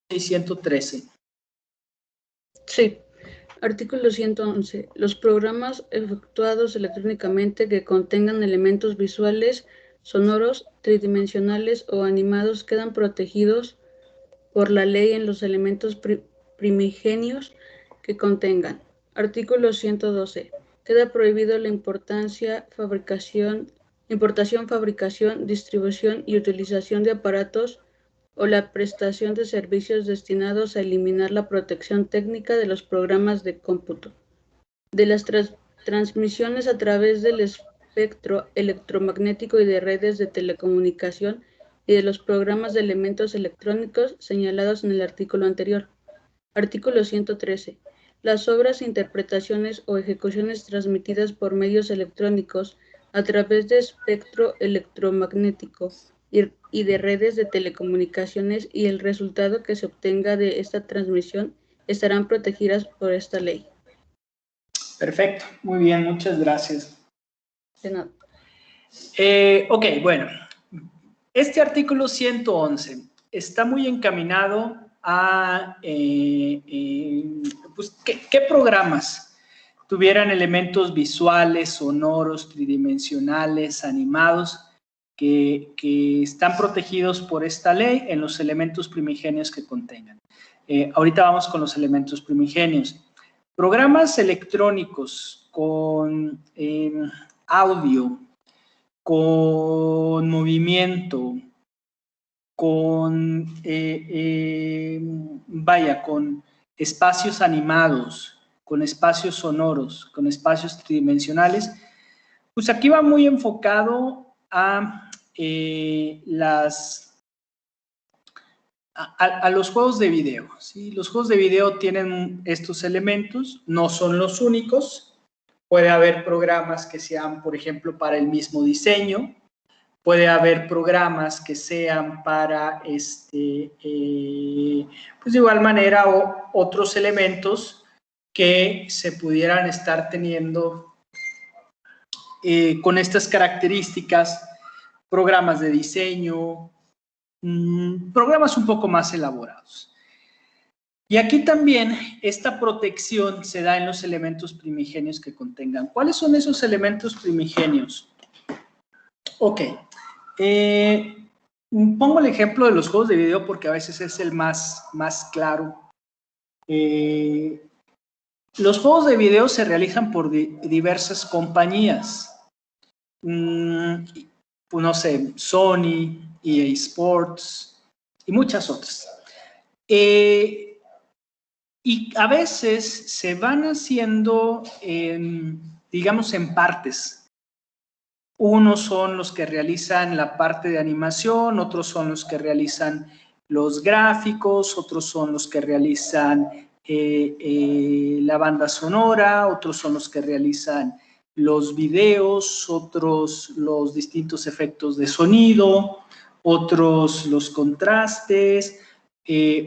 y 113. Sí. Artículo 111. Los programas efectuados electrónicamente que contengan elementos visuales, sonoros, tridimensionales o animados quedan protegidos por la ley en los elementos primigenios que contengan. Artículo 112. Queda prohibido la importación, fabricación, distribución y utilización de aparatos o la prestación de servicios destinados a eliminar la protección técnica de los programas de cómputo, de las transmisiones a través del espectro electromagnético y de redes de telecomunicación y de los programas de elementos electrónicos señalados en el artículo anterior. Artículo 113. Las obras, interpretaciones o ejecuciones transmitidas por medios electrónicos a través de espectro electromagnético y de redes de telecomunicaciones y el resultado que se obtenga de esta transmisión estarán protegidas por esta ley. Perfecto, muy bien, muchas gracias. De nada. Ok, bueno, este artículo 111 está muy encaminado a pues, ¿qué programas tuvieran elementos visuales, sonoros, tridimensionales, animados, que están protegidos por esta ley en los elementos primigenios que contengan? Ahorita vamos con los elementos primigenios. Programas electrónicos con audio, con movimiento, con, con espacios animados, con espacios sonoros, con espacios tridimensionales, pues aquí va muy enfocado a los juegos de video, ¿sí? Los juegos de video tienen estos elementos, no son los únicos. Puede haber programas que sean, por ejemplo, para el mismo diseño. Puede haber programas que sean para, pues de igual manera, otros elementos que se pudieran estar teniendo con estas características, programas de diseño, programas un poco más elaborados. Y aquí también esta protección se da en los elementos primigenios que contengan. ¿Cuáles son esos elementos primigenios? Ok. Pongo el ejemplo de los juegos de video porque a veces es el más claro. Los juegos de video se realizan por diversas compañías. Pues no sé, Sony, EA Sports y muchas otras. Y a veces se van haciendo, digamos, en partes. Unos son los que realizan la parte de animación, otros son los que realizan los gráficos, otros son los que realizan la banda sonora, otros son los que realizan los videos, otros los distintos efectos de sonido, otros los contrastes,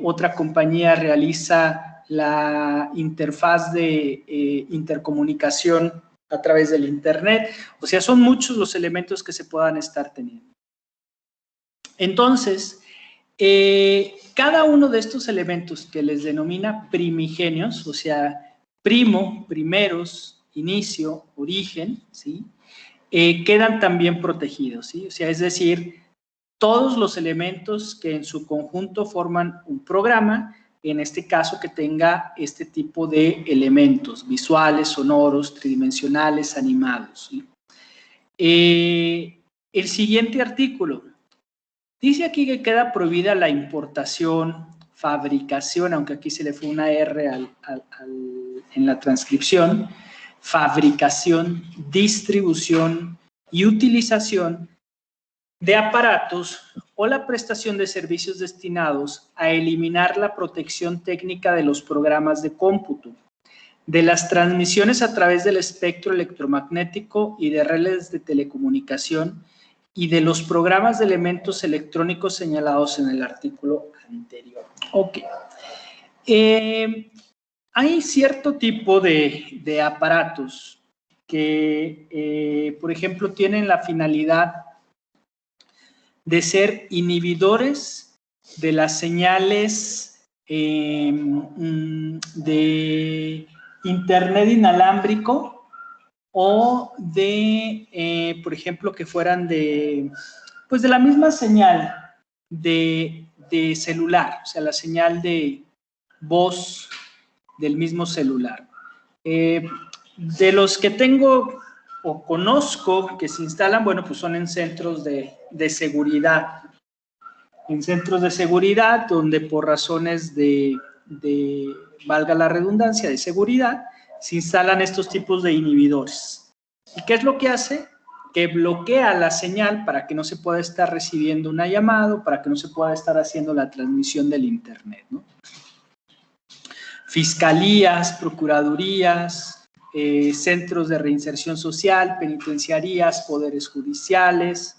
otra compañía realiza la interfaz de intercomunicación a través del internet. O sea, son muchos los elementos que se puedan estar teniendo. Entonces, cada uno de estos elementos que les denomina primigenios, o sea, primo, primeros, inicio, origen, ¿sí? Quedan también protegidos, ¿sí? O sea, es decir, todos los elementos que en su conjunto forman un programa, en este caso que tenga este tipo de elementos visuales, sonoros, tridimensionales, animados, ¿sí? El siguiente artículo dice aquí que queda prohibida la importación, fabricación, aunque aquí se le fue una R en la transcripción, fabricación, distribución y utilización de aparatos o la prestación de servicios destinados a eliminar la protección técnica de los programas de cómputo, de las transmisiones a través del espectro electromagnético y de redes de telecomunicación y de los programas de elementos electrónicos señalados en el artículo anterior. Ok. Hay cierto tipo de aparatos que, por ejemplo, tienen la finalidad de ser inhibidores de las señales de internet inalámbrico o de, por ejemplo, que fueran pues de la misma señal de celular, o sea, la señal de voz del mismo celular. De los que tengo o conozco que se instalan, bueno, pues son en centros de seguridad. En centros de seguridad donde por razones valga la redundancia, de seguridad, se instalan estos tipos de inhibidores. ¿Y qué es lo que hace? Que bloquea la señal para que no se pueda estar recibiendo una llamada, para que no se pueda estar haciendo la transmisión del internet, ¿no? Fiscalías, procuradurías, centros de reinserción social, penitenciarías, poderes judiciales,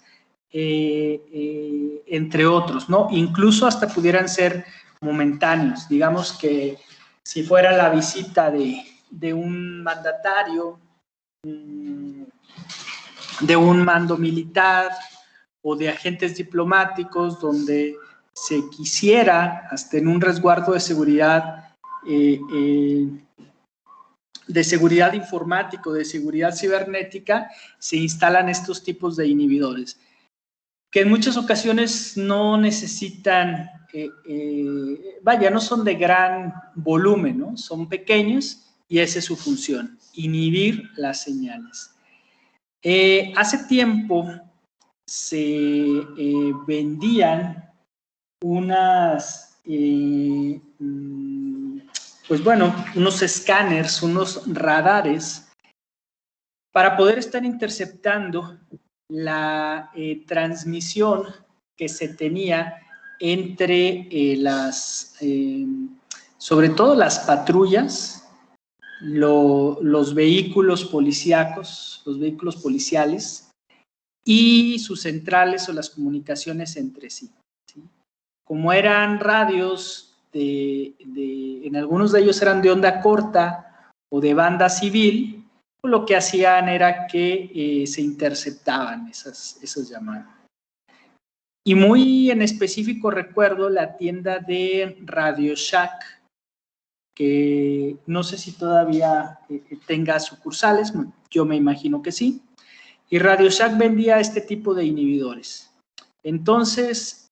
entre otros, ¿no? Incluso hasta pudieran ser momentáneos. Digamos que si fuera la visita de un mandatario, de un mando militar o de agentes diplomáticos, donde se quisiera, hasta en un resguardo de seguridad informático, de seguridad cibernética, se instalan estos tipos de inhibidores, que en muchas ocasiones no necesitan, vaya, no son de gran volumen, ¿no? Son pequeños y esa es su función, inhibir las señales. Hace tiempo se vendían unas, pues bueno, unos escáneres, unos radares para poder estar interceptando la transmisión que se tenía entre sobre todo las patrullas, los vehículos policíacos, los vehículos policiales y sus centrales o las comunicaciones entre sí, ¿sí? Como eran radios, en algunos de ellos eran de onda corta o de banda civil, lo que hacían era que se interceptaban esas llamadas. Y muy en específico recuerdo la tienda de Radio Shack, que no sé si todavía tenga sucursales, yo me imagino que sí, y Radio Shack vendía este tipo de inhibidores. Entonces,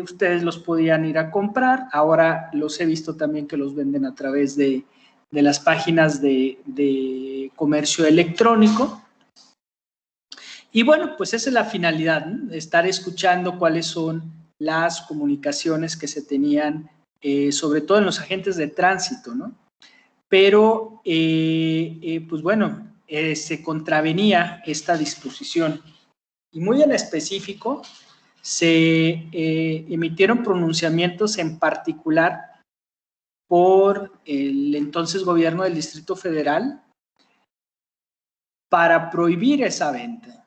ustedes los podían ir a comprar. Ahora los he visto también que los venden a través de las páginas de comercio electrónico. Y bueno, pues esa es la finalidad, ¿no? Estar escuchando cuáles son las comunicaciones que se tenían, sobre todo en los agentes de tránsito, ¿no? Pero, pues bueno, se contravenía esta disposición. Y muy en específico, se emitieron pronunciamientos en particular por el entonces gobierno del Distrito Federal para prohibir esa venta.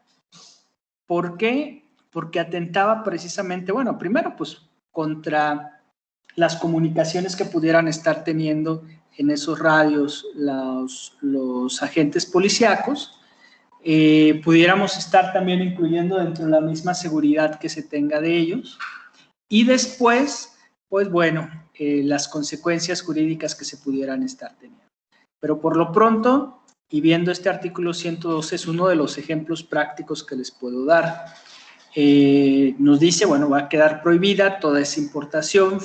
¿Por qué? Porque atentaba precisamente, bueno, primero pues contra las comunicaciones que pudieran estar teniendo en esos radios los agentes policíacos. Pudiéramos estar también incluyendo dentro de la misma seguridad que se tenga de ellos. Y después, pues bueno, las consecuencias jurídicas que se pudieran estar teniendo. Pero por lo pronto, y viendo este artículo 112, es uno de los ejemplos prácticos que les puedo dar. Nos dice, bueno, va a quedar prohibida toda esa importación,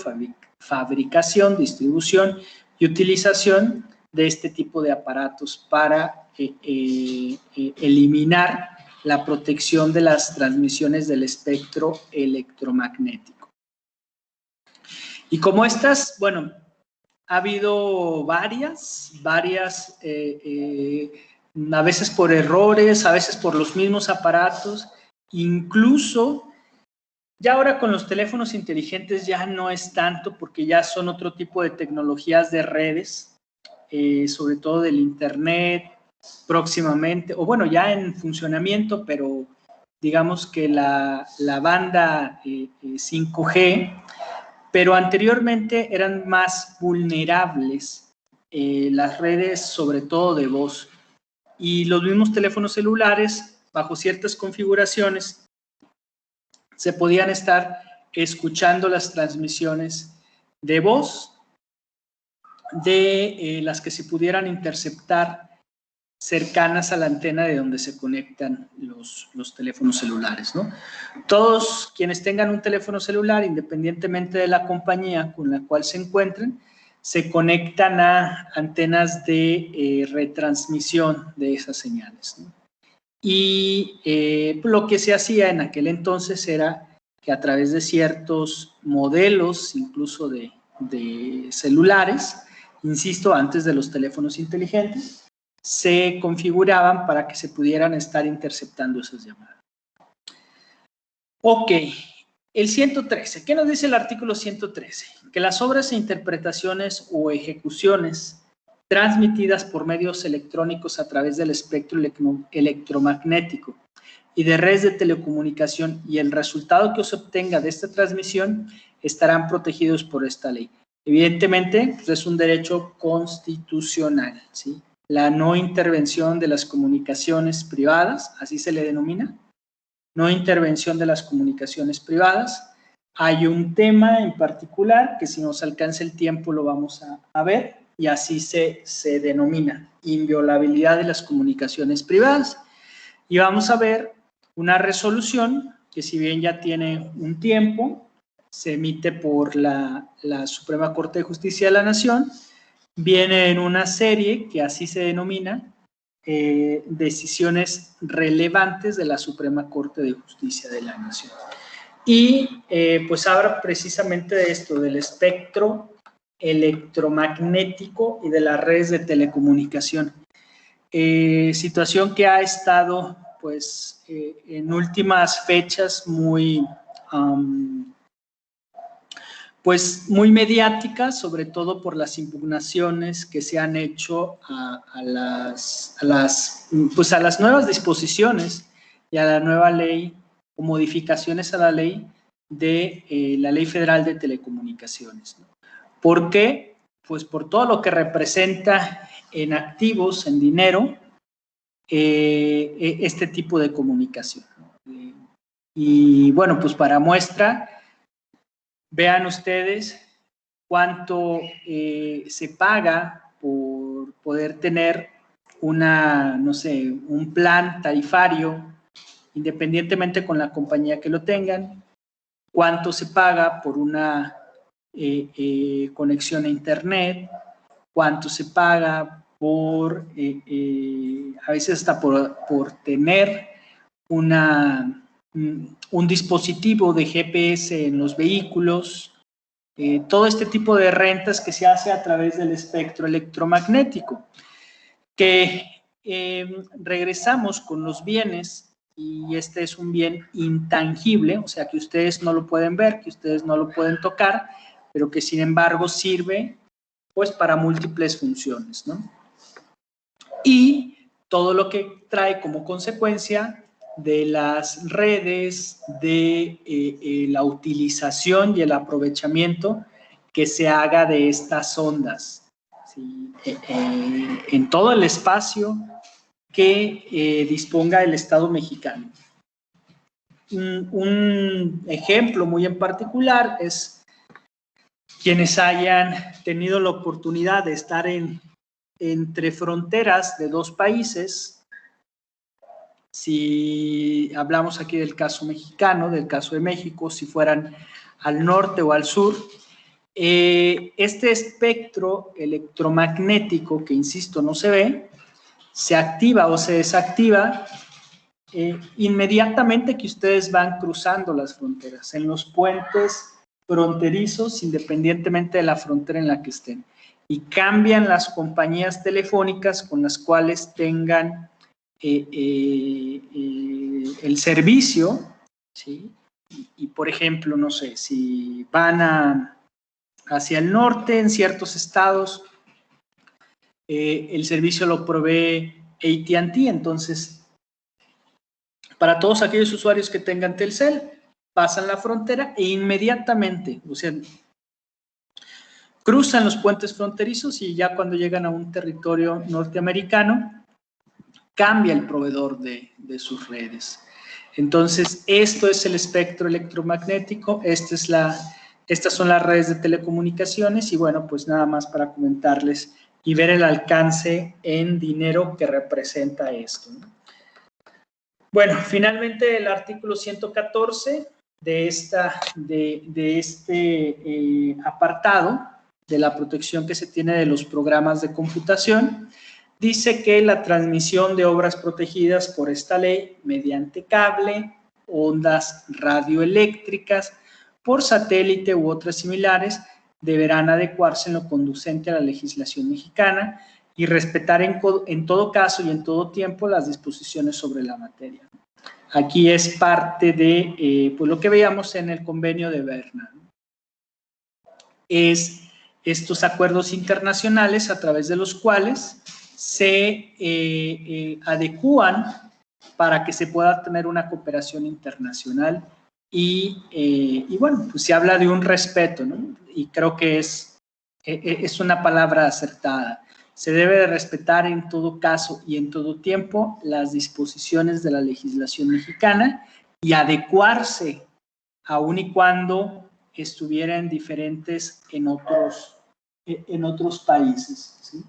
fabricación, distribución y utilización de este tipo de aparatos para eliminar la protección de las transmisiones del espectro electromagnético. Y como estas, bueno, ha habido varias, a veces por errores, a veces por los mismos aparatos, incluso ya ahora con los teléfonos inteligentes ya no es tanto porque ya son otro tipo de tecnologías de redes, sobre todo del internet próximamente, o bueno, ya en funcionamiento, pero digamos que la banda 5G, pero anteriormente eran más vulnerables las redes, sobre todo de voz, y los mismos teléfonos celulares, bajo ciertas configuraciones, se podían estar escuchando las transmisiones de voz de las que se pudieran interceptar cercanas a la antena de donde se conectan los teléfonos celulares, ¿no? Todos quienes tengan un teléfono celular, independientemente de la compañía con la cual se encuentren, se conectan a antenas de retransmisión de esas señales, ¿no? Y lo que se hacía en aquel entonces era que a través de ciertos modelos, incluso de celulares, insisto, antes de los teléfonos inteligentes, se configuraban para que se pudieran estar interceptando esas llamadas. Ok, el 113. ¿Qué nos dice el artículo 113? Que las obras e interpretaciones o ejecuciones transmitidas por medios electrónicos a través del espectro electromagnético y de redes de telecomunicación y el resultado que se obtenga de esta transmisión estarán protegidos por esta ley. Evidentemente, pues es un derecho constitucional, ¿sí? La no intervención de las comunicaciones privadas, así se le denomina, no intervención de las comunicaciones privadas. Hay un tema en particular que si nos alcanza el tiempo lo vamos a ver y así se denomina, inviolabilidad de las comunicaciones privadas. Y vamos a ver una resolución que si bien ya tiene un tiempo, se emite por la Suprema Corte de Justicia de la Nación, viene en una serie que así se denomina, decisiones relevantes de la Suprema Corte de Justicia de la Nación. Y pues habla precisamente de esto, del espectro electromagnético y de las redes de telecomunicación. Situación que ha estado pues en últimas fechas muy muy mediática, sobre todo por las impugnaciones que se han hecho a las nuevas disposiciones y a la nueva ley o modificaciones a la ley de la Ley Federal de Telecomunicaciones, ¿no? ¿Por qué? Pues por todo lo que representa en activos, en dinero, este tipo de comunicación, ¿no? Y bueno, pues para muestra, vean ustedes cuánto se paga por poder tener un plan tarifario, independientemente con la compañía que lo tengan, cuánto se paga por una conexión a internet, cuánto se paga por, a veces hasta por tener un dispositivo de GPS en los vehículos, todo este tipo de rentas que se hace a través del espectro electromagnético, que regresamos con los bienes, y este es un bien intangible, o sea que ustedes no lo pueden ver, que ustedes no lo pueden tocar, pero que sin embargo sirve pues para múltiples funciones, ¿no? Y todo lo que trae como consecuencia de las redes, de la utilización y el aprovechamiento que se haga de estas ondas, ¿sí? En todo el espacio que disponga el Estado mexicano. Un ejemplo muy en particular es quienes hayan tenido la oportunidad de estar entre fronteras de dos países. Si hablamos aquí del caso mexicano, del caso de México, si fueran al norte o al sur, este espectro electromagnético, que insisto no se ve, se activa o se desactiva inmediatamente que ustedes van cruzando las fronteras, en los puentes fronterizos, independientemente de la frontera en la que estén. Y cambian las compañías telefónicas con las cuales tengan el servicio, ¿sí? Y por ejemplo, no sé, si van hacia el norte en ciertos estados, el servicio lo provee AT&T, entonces para todos aquellos usuarios que tengan Telcel, pasan la frontera e inmediatamente, o sea, cruzan los puentes fronterizos y ya cuando llegan a un territorio norteamericano, cambia el proveedor de sus redes. Entonces, esto es el espectro electromagnético, esta es la Estas son las redes de telecomunicaciones y bueno, pues nada más para comentarles y ver el alcance en dinero que representa esto, ¿no? Bueno, finalmente el artículo 114 de este apartado de la protección que se tiene de los programas de computación dice que la transmisión de obras protegidas por esta ley mediante cable, ondas radioeléctricas, por satélite u otras similares, deberán adecuarse en lo conducente a la legislación mexicana y respetar en todo caso y en todo tiempo las disposiciones sobre la materia. Aquí es parte de pues lo que veíamos en el convenio de Berna. Es estos acuerdos internacionales a través de los cuales se adecúan para que se pueda tener una cooperación internacional y bueno, pues se habla de un respeto, ¿no? Y creo que es una palabra acertada. Se debe de respetar en todo caso y en todo tiempo las disposiciones de la legislación mexicana y adecuarse aun y cuando estuvieran diferentes en otros países, ¿sí?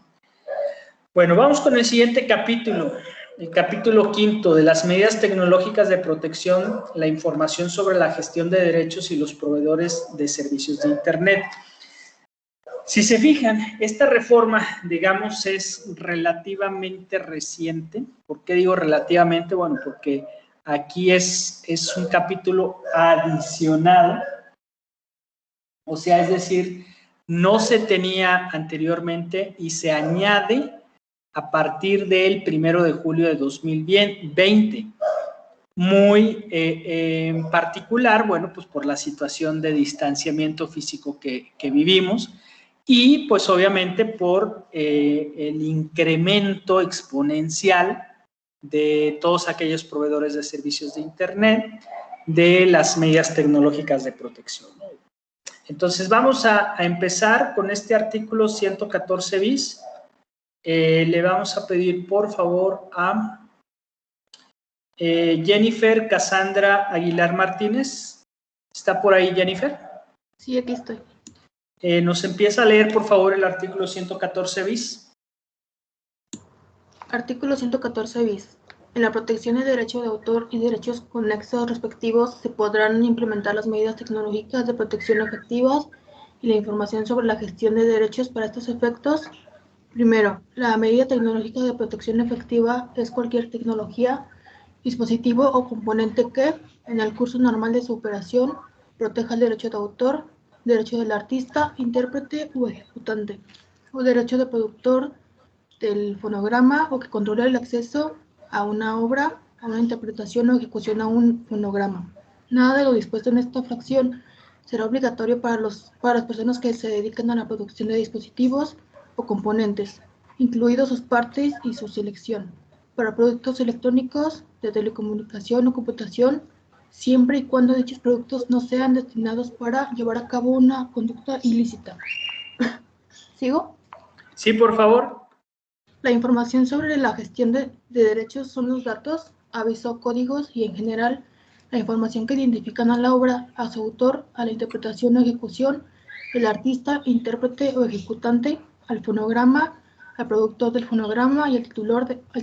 Bueno, vamos con el siguiente capítulo, el capítulo 5 de las medidas tecnológicas de protección, la información sobre la gestión de derechos y los proveedores de servicios de Internet. Si se fijan, esta reforma, digamos, es relativamente reciente. ¿Por qué digo relativamente? Bueno, porque aquí es un capítulo adicional, o sea, es decir, no se tenía anteriormente y se añade a partir del 1 de julio de 2020. Muy en particular, bueno, pues por la situación de distanciamiento físico que vivimos y pues obviamente por el incremento exponencial de todos aquellos proveedores de servicios de Internet, de las medidas tecnológicas de protección, ¿no? Entonces vamos a empezar con este artículo 114 bis. Le vamos a pedir por favor a Jennifer Cassandra Aguilar Martínez. ¿Está por ahí, Jennifer? Sí, aquí estoy. ¿Nos empieza a leer, por favor, el artículo 114 bis? Artículo 114 bis. En la protección de derecho de autor y derechos conexos respectivos se podrán implementar las medidas tecnológicas de protección efectivas y la información sobre la gestión de derechos para estos efectos. Primero, la medida tecnológica de protección efectiva es cualquier tecnología, dispositivo o componente que, en el curso normal de su operación, proteja el derecho de autor, derecho del artista, intérprete o ejecutante, o derecho de productor del fonograma o que controle el acceso a una obra, a una interpretación o ejecución a un fonograma. Nada de lo dispuesto en esta fracción será obligatorio para las personas que se dedican a la producción de dispositivos o componentes, incluidos sus partes y su selección, para productos electrónicos, de telecomunicación o computación, siempre y cuando dichos productos no sean destinados para llevar a cabo una conducta ilícita. ¿Sigo? Sí, por favor. La información sobre la gestión de derechos son los datos, avisos, códigos y, en general, la información que identifican a la obra, a su autor, a la interpretación o ejecución, el artista, intérprete o ejecutante, al fonograma, al productor del fonograma y al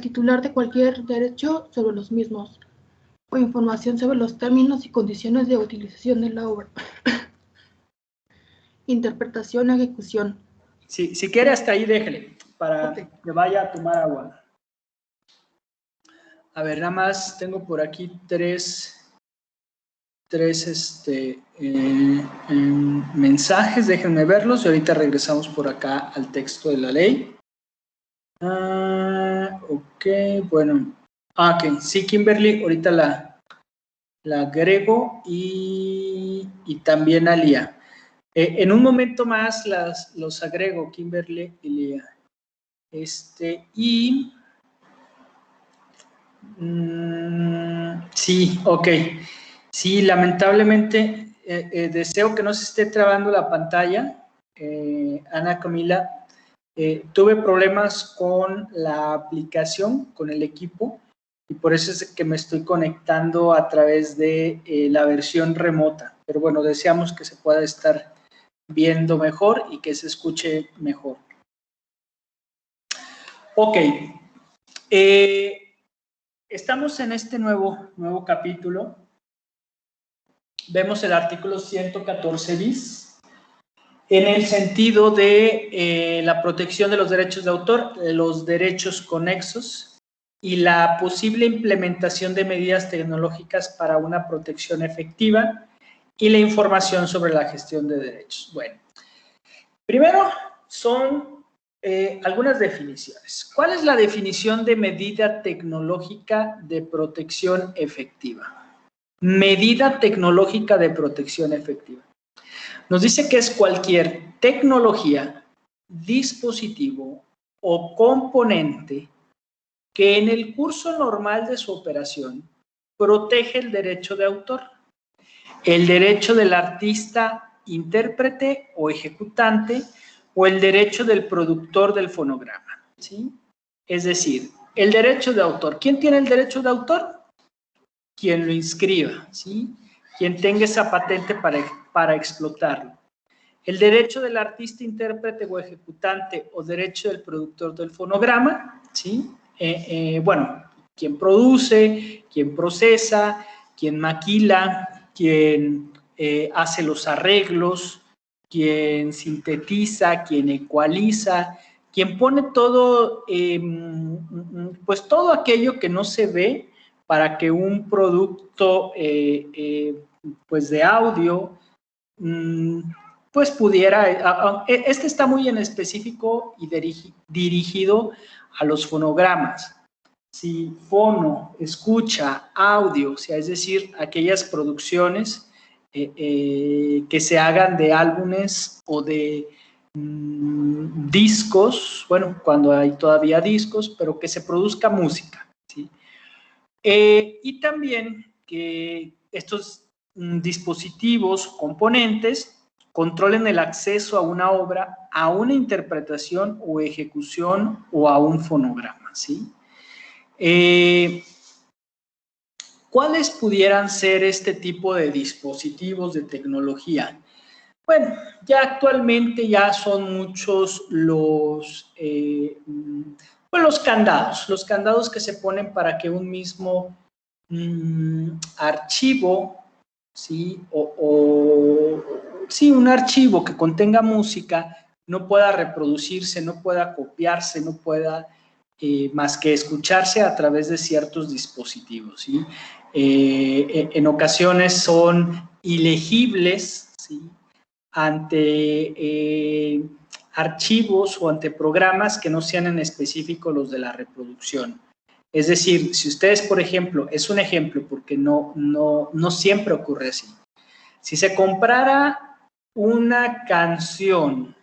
titular de cualquier derecho sobre los mismos, o información sobre los términos y condiciones de utilización de la obra. Interpretación o ejecución. Sí, si quiere hasta ahí déjele, para Okay. que vaya a tomar agua. A ver, nada más tengo por aquí tres mensajes, déjenme verlos y ahorita regresamos por acá al texto de la ley. Ok, bueno. Ok, sí, Kimberly, ahorita la agrego y también a Lía. En un momento más los agrego, Kimberly y Lía. Sí, ok. Sí, lamentablemente deseo que no se esté trabando la pantalla, Ana Camila. Tuve problemas con la aplicación, con el equipo, y por eso es que me estoy conectando a través de la versión remota. Pero bueno, deseamos que se pueda estar viendo mejor y que se escuche mejor. Ok. Estamos en este nuevo capítulo. Vemos el artículo 114 bis en el sentido de la protección de los derechos de autor, los derechos conexos y la posible implementación de medidas tecnológicas para una protección efectiva y la información sobre la gestión de derechos. Bueno, primero son algunas definiciones. ¿Cuál es la definición de medida tecnológica de protección efectiva? Medida tecnológica de protección efectiva. Nos dice que es cualquier tecnología, dispositivo o componente que en el curso normal de su operación protege el derecho de autor, el derecho del artista, intérprete o ejecutante, o el derecho del productor del fonograma, ¿sí? Es decir, el derecho de autor. ¿Quién tiene el derecho de autor? Quien lo inscriba, ¿sí? Quien tenga esa patente para explotarlo. El derecho del artista, intérprete o ejecutante, o derecho del productor del fonograma, ¿sí? Bueno, quien produce, quien procesa, quien maquila, quien hace los arreglos, quien sintetiza, quien ecualiza, quien pone todo, pues todo aquello que no se ve para que un producto pues de audio pues pudiera, este está muy en específico y dirigido a los fonogramas. Si fono, escucha, audio, o sea, es decir, aquellas producciones que se hagan de álbumes o de discos, bueno, cuando hay todavía discos, pero que se produzca música, ¿sí? Y también que estos dispositivos, componentes, controlen el acceso a una obra, a una interpretación o ejecución o a un fonograma, ¿sí? ¿Cuáles pudieran ser este tipo de dispositivos de tecnología? Bueno, ya actualmente ya son muchos pues los candados que se ponen para que un mismo archivo, ¿sí? Sí, un archivo que contenga música no pueda reproducirse, no pueda copiarse, no pueda más que escucharse a través de ciertos dispositivos, ¿sí? En ocasiones son ilegibles, ¿sí? Ante archivos o ante programas que no sean en específico los de la reproducción. Es decir, si ustedes, por ejemplo, es un ejemplo porque no siempre ocurre así. Si se comprara una canción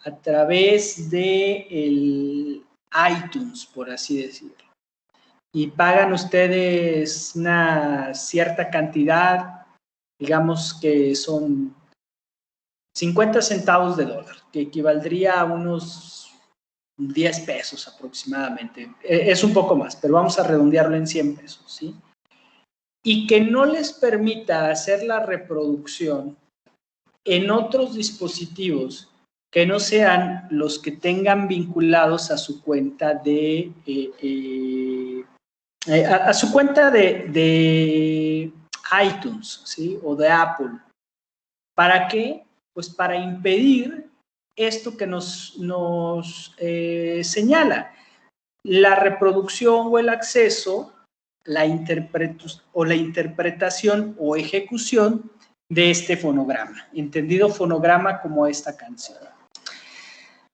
a través de el iTunes, por así decirlo, y pagan ustedes una cierta cantidad, digamos que son 50 centavos de dólar, que equivaldría a unos 10 pesos aproximadamente. Es un poco más, pero vamos a redondearlo en 100 pesos, ¿sí? Y que no les permita hacer la reproducción en otros dispositivos que no sean los que tengan vinculados a su cuenta de su cuenta de iTunes, ¿sí? O de Apple. ¿Para qué? Pues para impedir esto que nos señala, la reproducción o el acceso, la interpretación o ejecución de este fonograma, entendido fonograma como esta canción.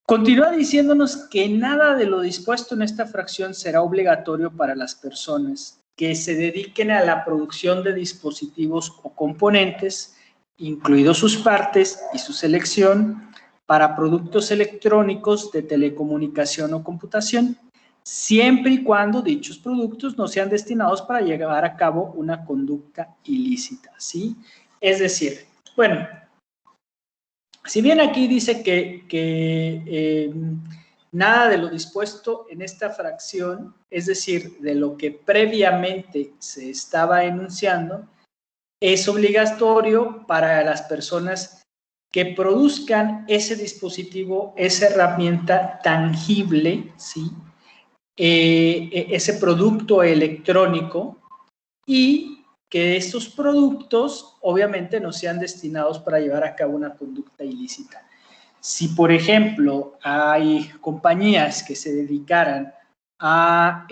Continúa diciéndonos que nada de lo dispuesto en esta fracción será obligatorio para las personas que se dediquen a la producción de dispositivos o componentes, incluidos sus partes y su selección, para productos electrónicos de telecomunicación o computación, siempre y cuando dichos productos no sean destinados para llevar a cabo una conducta ilícita, ¿sí? Es decir, bueno, si bien aquí dice que nada de lo dispuesto en esta fracción, es decir, de lo que previamente se estaba enunciando, es obligatorio para las personas que produzcan ese dispositivo, esa herramienta tangible, ¿sí? Ese producto electrónico, y que estos productos obviamente no sean destinados para llevar a cabo una conducta ilícita. Si, por ejemplo, hay compañías que se dedicaran a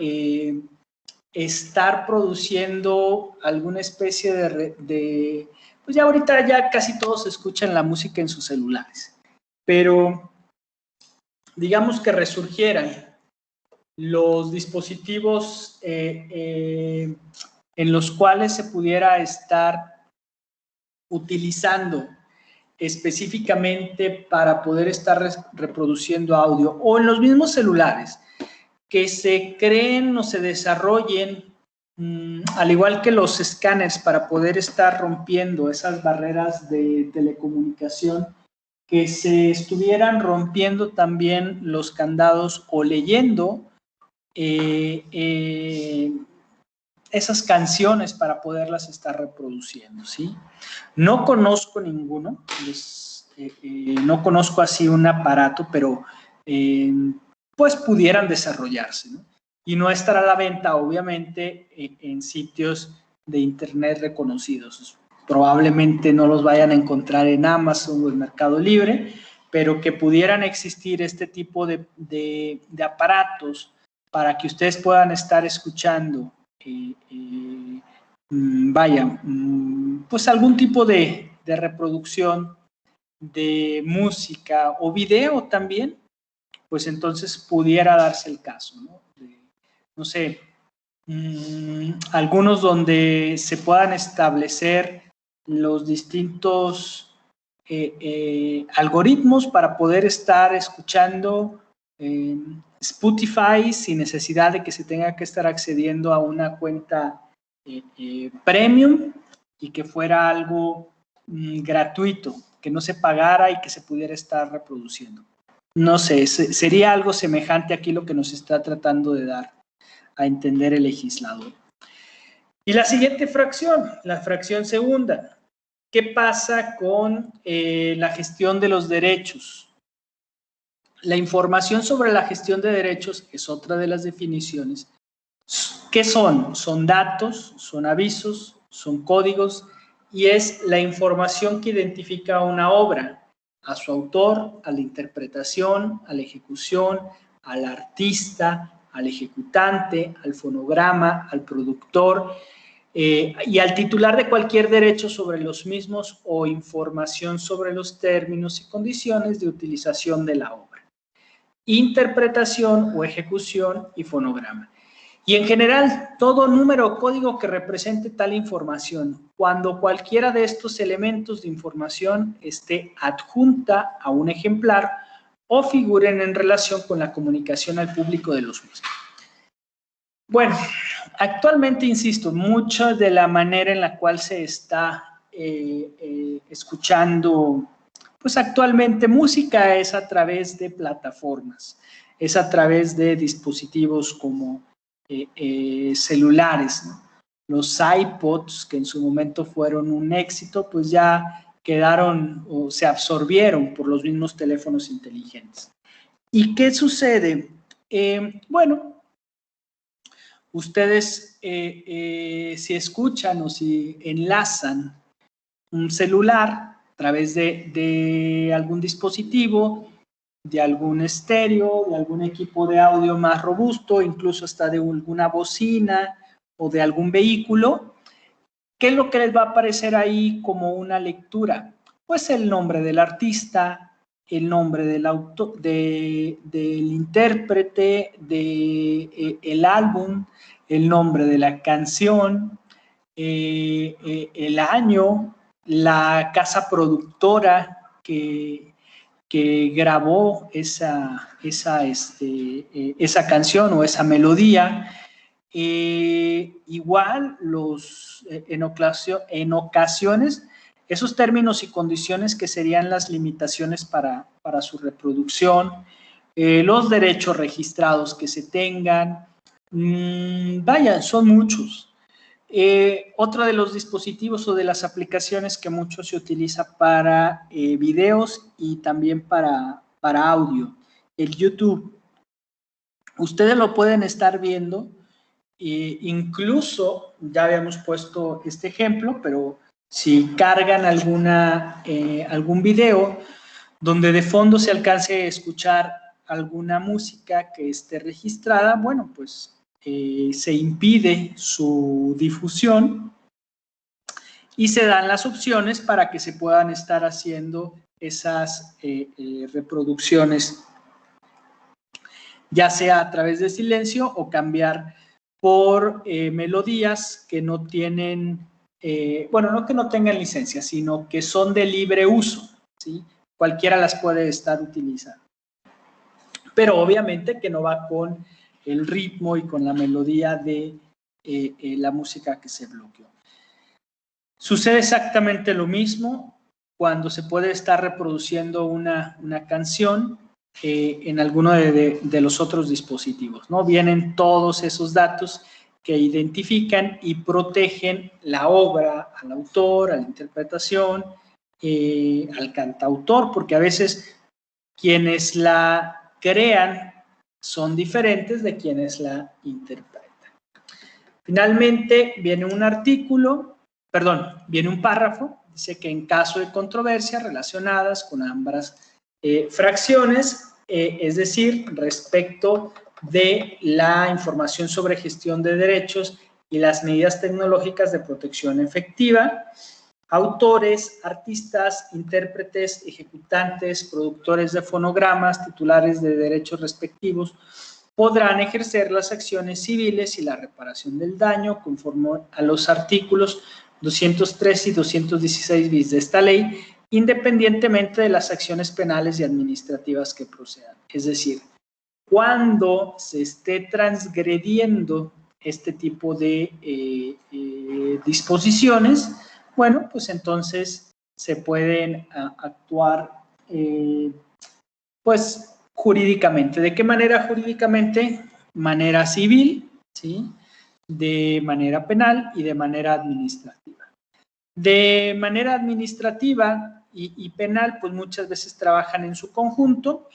estar produciendo alguna especie de pues ya ahorita ya casi todos escuchan la música en sus celulares, pero digamos que resurgieran los dispositivos en los cuales se pudiera estar utilizando específicamente para poder estar reproduciendo audio, o en los mismos celulares, que se creen o se desarrollen, al igual que los escáneres, para poder estar rompiendo esas barreras de telecomunicación, que se estuvieran rompiendo también los candados o leyendo esas canciones para poderlas estar reproduciendo, ¿sí? No conozco ninguno, no conozco así un aparato, pero pues pudieran desarrollarse, ¿no? Y no estar a la venta, obviamente, en sitios de internet reconocidos. Probablemente no los vayan a encontrar en Amazon o en Mercado Libre, pero que pudieran existir este tipo de aparatos para que ustedes puedan estar escuchando pues algún tipo de reproducción de música o video también, pues entonces pudiera darse el caso, ¿no? No sé, algunos donde se puedan establecer los distintos algoritmos para poder estar escuchando Spotify sin necesidad de que se tenga que estar accediendo a una cuenta premium, y que fuera algo gratuito, que no se pagara y que se pudiera estar reproduciendo. No sé, sería algo semejante aquí lo que nos está tratando de dar a entender el legislador. Y la siguiente fracción, la fracción segunda, ¿qué pasa con la gestión de los derechos? La información sobre la gestión de derechos es otra de las definiciones. ¿Qué son? Son datos, son avisos, son códigos, y es la información que identifica una obra, a su autor, a la interpretación, a la ejecución, al artista, al ejecutante, al fonograma, al productor y al titular de cualquier derecho sobre los mismos, o información sobre los términos y condiciones de utilización de la obra, interpretación o ejecución y fonograma. Y en general, todo número o código que represente tal información, cuando cualquiera de estos elementos de información esté adjunta a un ejemplar o figuren en relación con la comunicación al público de los mismos. Bueno, actualmente, insisto, mucho de la manera en la cual se está escuchando, pues actualmente música, es a través de plataformas, es a través de dispositivos como celulares, ¿no? Los iPods, que en su momento fueron un éxito, pues ya quedaron o se absorbieron por los mismos teléfonos inteligentes. ¿Y qué sucede? Bueno, ustedes si escuchan o si enlazan un celular a través de algún dispositivo, de algún estéreo, de algún equipo de audio más robusto, incluso hasta de alguna bocina o de algún vehículo, ¿qué es lo que les va a aparecer ahí como una lectura? Pues el nombre del artista, el nombre del autor, del intérprete, del álbum, el nombre de la canción, el año, la casa productora que grabó esa canción o esa melodía. Igual en ocasiones esos términos y condiciones que serían las limitaciones para su reproducción, los derechos registrados que se tengan, vaya, son muchos. Otro de los dispositivos o de las aplicaciones que mucho se utiliza para videos y también para audio, el YouTube. Ustedes lo pueden estar viendo, incluso ya habíamos puesto este ejemplo, pero si cargan algún video donde de fondo se alcance a escuchar alguna música que esté registrada, bueno, pues se impide su difusión y se dan las opciones para que se puedan estar haciendo esas reproducciones, ya sea a través de silencio o cambiar por melodías que no tienen, bueno, no que no tengan licencia, sino que son de libre uso, ¿sí? Cualquiera las puede estar utilizando. Pero obviamente que no va con el ritmo y con la melodía de la música que se bloqueó. Sucede exactamente lo mismo cuando se puede estar reproduciendo una canción en alguno de los otros dispositivos, ¿no? Vienen todos esos datos que identifican y protegen la obra al autor, a la interpretación, al cantautor, porque a veces quienes la crean son diferentes de quienes la interpretan. Finalmente viene un párrafo, dice que en caso de controversias relacionadas con ambas fracciones, es decir, respecto de la información sobre gestión de derechos y las medidas tecnológicas de protección efectiva, autores, artistas, intérpretes, ejecutantes, productores de fonogramas, titulares de derechos respectivos, podrán ejercer las acciones civiles y la reparación del daño conforme a los artículos 203 y 216 bis de esta ley, independientemente de las acciones penales y administrativas que procedan. Es decir, cuando se esté transgrediendo este tipo de disposiciones, bueno, pues entonces se pueden actuar, pues, jurídicamente. ¿De qué manera jurídicamente? Manera civil, ¿sí? De manera penal y de manera administrativa. De manera administrativa y penal, pues muchas veces trabajan en su conjunto,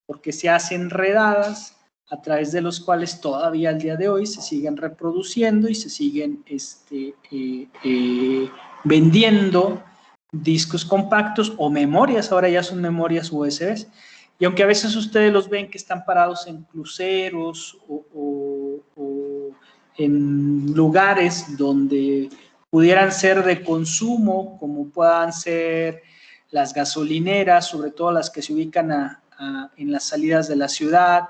porque se hacen redadas a través de los cuales todavía al día de hoy se siguen reproduciendo y se siguen vendiendo discos compactos o memorias, ahora ya son memorias USB. Y aunque a veces ustedes los ven que están parados en cruceros o en lugares donde pudieran ser de consumo, como puedan ser las gasolineras, sobre todo las que se ubican en las salidas de la ciudad,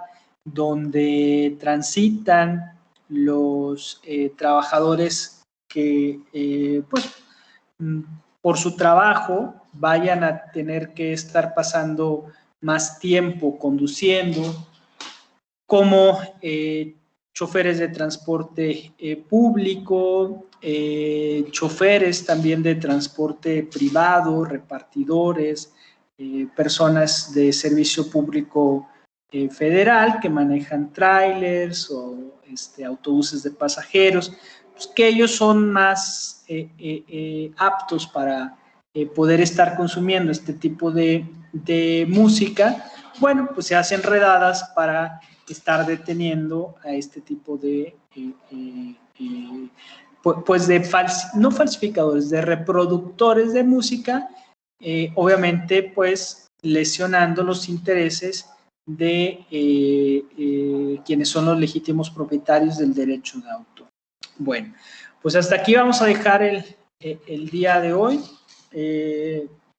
donde transitan los trabajadores que, pues, por su trabajo vayan a tener que estar pasando más tiempo conduciendo, como choferes de transporte público, choferes también de transporte privado, repartidores, personas de servicio público federal que manejan trailers o autobuses de pasajeros, pues que ellos son más aptos para poder estar consumiendo este tipo de música. Bueno, pues se hacen redadas para estar deteniendo a este tipo de, pues de no falsificadores, de reproductores de música, obviamente pues lesionando los intereses de quienes son los legítimos propietarios del derecho de autor. Bueno, pues hasta aquí vamos a dejar el día de hoy.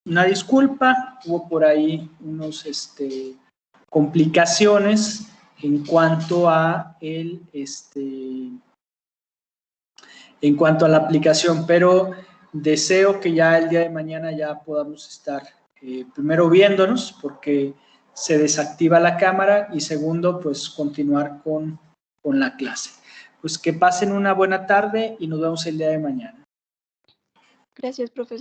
Una disculpa, hubo por ahí unos complicaciones en cuanto a en cuanto a la aplicación, pero deseo que ya el día de mañana ya podamos estar primero viéndonos, porque se desactiva la cámara, y segundo, pues continuar con la clase. Pues que pasen una buena tarde y nos vemos el día de mañana. Gracias, profesor.